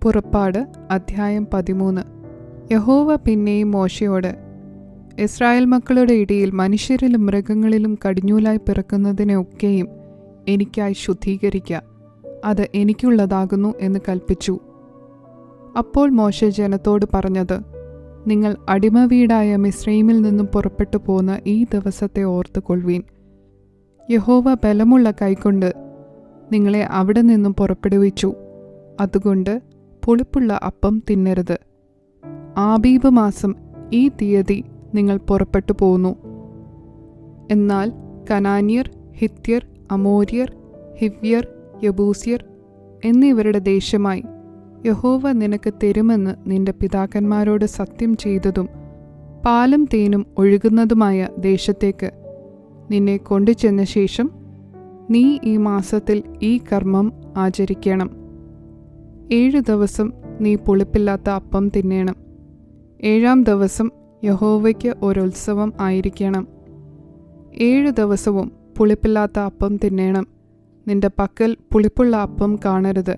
പുറപ്പാട് അധ്യായം 13. യഹോവ പിന്നെയും മോശയോട്, ഇസ്രായേൽ മക്കളുടെ ഇടയിൽ മനുഷ്യരിലും മൃഗങ്ങളിലും കടിഞ്ഞൂലായി പിറക്കുന്നതിനെ ഒക്കെയും എനിക്കായി ശുദ്ധീകരിക്കുക, അത് എനിക്കുള്ളതാകുന്നു എന്ന് കൽപ്പിച്ചു. അപ്പോൾ മോശെ ജനത്തോട് പറഞ്ഞത്, നിങ്ങൾ അടിമവീടായ മിസ്രയീമിൽ നിന്നും പുറപ്പെട്ടു പോന്ന ഈ ദിവസത്തെ ഓർത്തുകൊള്ളുവീൻ. യഹോവ ബലമുള്ള കൈകൊണ്ട് നിങ്ങളെ അവിടെ നിന്നും പുറപ്പെടുവിച്ചു. അതുകൊണ്ട് പുളിപ്പുള്ള അപ്പം തിന്നരുത്. ആബീബ് മാസം ഈ തീയതി നിങ്ങൾ പുറപ്പെട്ടു പോന്നു. എന്നാൽ കനാന്യർ, ഹിത്യർ, അമോര്യർ, ഹിവ്യർ, യബൂസ്യർ എന്നിവരുടെ ദേശമായി യഹോവ നിനക്ക് തരുമെന്ന് നിന്റെ പിതാക്കന്മാരോട് സത്യം ചെയ്തതും പാലും തേനും ഒഴുകുന്നതുമായ ദേശത്തേക്ക് നിന്നെ കൊണ്ടുചെന്ന ശേഷം നീ ഈ മാസത്തിൽ ഈ കർമ്മം ആചരിക്കണം. 7 ദിവസം നീ പുളിപ്പില്ലാത്ത അപ്പം തിന്നേണം. 7-ാം ദിവസം യഹോവയ്ക്ക് ഒരുത്സവം ആയിരിക്കണം. 7 ദിവസവും പുളിപ്പില്ലാത്ത അപ്പം തിന്നേണം. നിന്റെ പക്കൽ പുളിപ്പുള്ള അപ്പം കാണരുത്.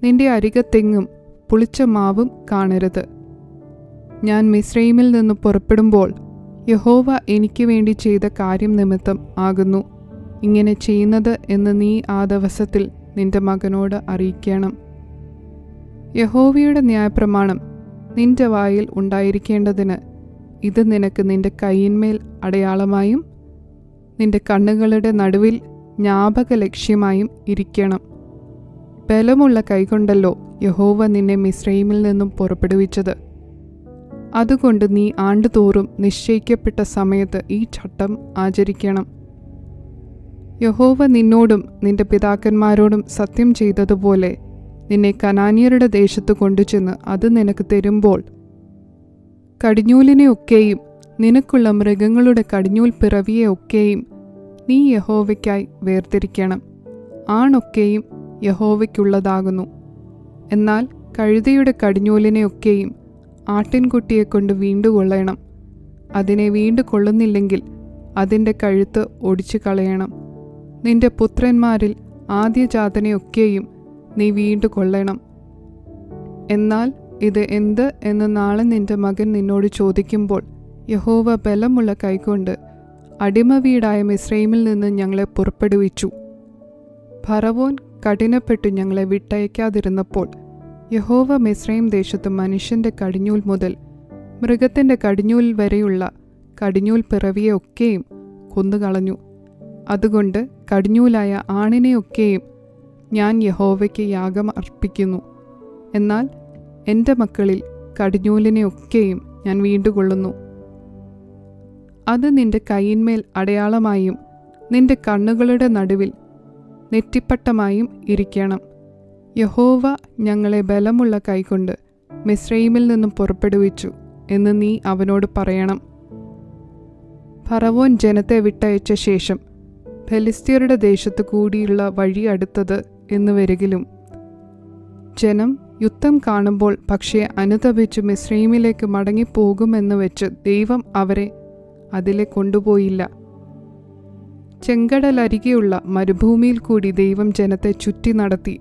നിന്റെ അരികത്തെങ്ങും പുളിച്ച മാവും കാണരുത്. ഞാൻ മിസ്രയീമിൽ നിന്ന് പുറപ്പെടുമ്പോൾ യഹോവ എനിക്ക് വേണ്ടി ചെയ്ത കാര്യം നിമിത്തം ആകുന്നു ഇങ്ങനെ ചെയ്യുന്നത് എന്ന് നീ ആ ദിവസത്തിൽ നിന്റെ മകനോട് അറിയിക്കണം. യഹോവയുടെ ന്യായപ്രമാണം നിന്റെ വായിൽ ഉണ്ടായിരിക്കേണ്ടതിന് ഇത് നിനക്ക് നിന്റെ കൈയിന്മേൽ അടയാളമായും നിന്റെ കണ്ണുകളുടെ നടുവിൽ ജ്ഞാപകലക്ഷ്യമായും ഇരിക്കണം. ബലമുള്ള കൈകൊണ്ടല്ലോ യഹോവ നിന്നെ മിസ്രയീമിൽ നിന്നും പുറപ്പെടുവിച്ചത്. അതുകൊണ്ട് നീ ആണ്ടുതോറും നിശ്ചയിക്കപ്പെട്ട സമയത്ത് ഈ ചട്ടം ആചരിക്കണം. യഹോവ നിന്നോടും നിന്റെ പിതാക്കന്മാരോടും സത്യം ചെയ്തതുപോലെ നിന്നെ കനാന്യരുടെ ദേശത്ത് കൊണ്ടുചെന്ന് അത് നിനക്ക് തരുമ്പോൾ കടിഞ്ഞൂലിനെ ഒക്കെയും നിനക്കുള്ള മൃഗങ്ങളുടെ കടിഞ്ഞൂൽ പിറവിയെ ഒക്കെയും നീ യഹോവയ്ക്കായി വേർതിരിക്കണം. ആണൊക്കെയും യഹോവയ്ക്കുള്ളതാകുന്നു. എന്നാൽ കഴുതയുടെ കടിഞ്ഞൂലിനെ ഒക്കെയും ആട്ടിൻകുട്ടിയെക്കൊണ്ട് വീണ്ടുകൊള്ളണം. അതിനെ വീണ്ടുകൊള്ളുന്നില്ലെങ്കിൽ അതിൻ്റെ കഴുത്ത് ഒടിച്ചു കളയണം. നിന്റെ പുത്രന്മാരിൽ ആദ്യജാതനെയൊക്കെയും നീ വീണ്ടുകൊള്ളണം. എന്നാൽ ഇത് എന്ത് എന്ന് നാളെ നിന്റെ മകൻ നിന്നോട് ചോദിക്കുമ്പോൾ യഹോവ ബലമുള്ള കൈകൊണ്ട് അടിമവീടായ മിസ്രയീമിൽ നിന്ന് ഞങ്ങളെ പുറപ്പെടുവിച്ചു. ഫറവോൻ കഠിനപ്പെട്ടു ഞങ്ങളെ വിട്ടയക്കാതിരുന്നപ്പോൾ യഹോവ മിസ്രയീം ദേശത്ത് മനുഷ്യന്റെ കടിഞ്ഞൂൽ മുതൽ മൃഗത്തിന്റെ കടിഞ്ഞൂൽ വരെയുള്ള കടിഞ്ഞൂൽ പിറവിയെ ഒക്കെയും കൊന്നുകളഞ്ഞു. അതുകൊണ്ട് കടിഞ്ഞൂലായ ആണിനെയൊക്കെയും ഞാൻ യഹോവയ്ക്ക് യാഗം അർപ്പിക്കുന്നു. എന്നാൽ എൻ്റെ മക്കളിൽ കടിഞ്ഞൂലിനെയൊക്കെയും ഞാൻ വീണ്ടുകൊള്ളുന്നു. അത് നിന്റെ കൈയിന്മേൽ അടയാളമായും നിന്റെ കണ്ണുകളുടെ നടുവിൽ നെറ്റിപ്പട്ടമായും ഇരിക്കണം. യഹോവ ഞങ്ങളെ ബലമുള്ള കൈകൊണ്ട് മിസ്രയീമിൽ നിന്നും പുറപ്പെടുവിച്ചു എന്ന് നീ അവനോട് പറയണം. ഫറവോൻ ജനത്തെ വിട്ടയച്ച ശേഷം ഫെലിസ്ത്യരുടെ ദേശത്ത് കൂടിയുള്ള വഴി അടുത്തത് എന്ന് വരികിലും ജനം യുദ്ധം കാണുമ്പോൾ പക്ഷേ അനുതപിച്ചു മിസ്രയീമിലേക്ക് മടങ്ങിപ്പോകുമെന്ന് വെച്ച് ദൈവം അവരെ അതിലെ കൊണ്ടുപോയില്ല. ചെങ്കടലരികെയുള്ള മരുഭൂമിയിൽ കൂടി ദൈവം ജനത്തെ ചുറ്റി നടത്തി.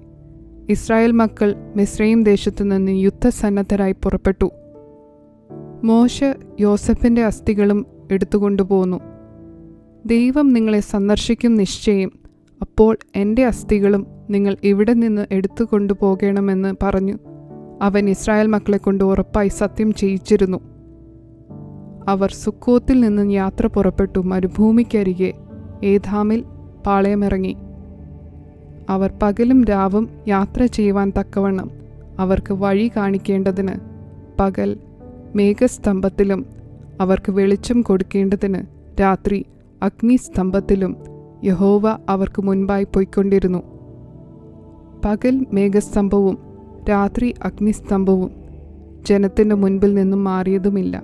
ഇസ്രായേൽ മക്കൾ മിസ്രയീം ദേശത്തു നിന്ന് യുദ്ധസന്നദ്ധരായി പുറപ്പെട്ടു. മോശെ യോസഫിൻ്റെ അസ്ഥികളും എടുത്തുകൊണ്ടുപോന്നു. ദൈവം നിങ്ങളെ സന്ദർശിക്കും നിശ്ചയം. അപ്പോൾ എൻ്റെ അസ്ഥികളും നിങ്ങൾ ഇവിടെ നിന്ന് എടുത്തുകൊണ്ടുപോകണമെന്ന് പറഞ്ഞു അവൻ ഇസ്രായേൽ മക്കളെ കൊണ്ട് ഉറപ്പായി സത്യം ചെയ്യിച്ചിരുന്നു. അവർ സുക്കോത്തിൽ നിന്ന് യാത്ര പുറപ്പെട്ടു മരുഭൂമിക്കരികെ ഏഥാമിൽ പാളയമിറങ്ങി. അവർ പകലും രാവും യാത്ര ചെയ്യുവാൻ തക്കവണ്ണം അവർക്ക് വഴി കാണിക്കേണ്ടതിന് പകൽ മേഘസ്തംഭത്തിലും അവർക്ക് വെളിച്ചം കൊടുക്കേണ്ടതിന് രാത്രി അഗ്നിസ്തംഭത്തിലും യഹോവ അവർക്ക് മുൻപായി പോയിക്കൊണ്ടിരുന്നു. പകൽ മേഘസ്തംഭവും രാത്രി അഗ്നിസ്തംഭവും ജനത്തിൻ്റെ മുൻപിൽ നിന്നും മാറിയതുമില്ല.